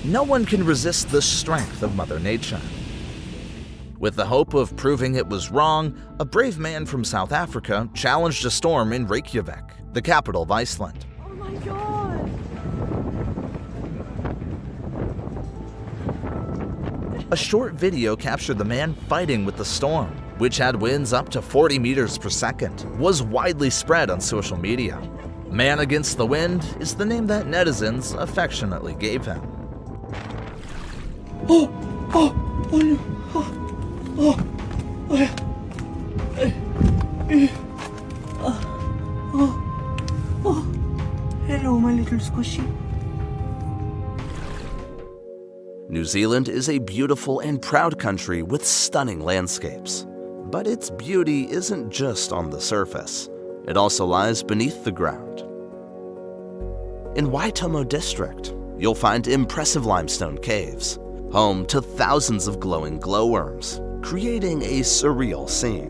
no one can resist the strength of Mother Nature. With the hope of proving it was wrong, a brave man from South Africa challenged a storm in Reykjavik, the capital of Iceland. Oh my god! A short video captured the man fighting with the storm, which had winds up to 40 meters per second, was widely spread on social media. Man Against the Wind is the name that netizens affectionately gave him. Oh no. Hello, my little squishy. New Zealand is a beautiful and proud country with stunning landscapes. But its beauty isn't just on the surface. It also lies beneath the ground. In Waitomo district, you'll find impressive limestone caves, home to thousands of glowing glowworms, creating a surreal scene.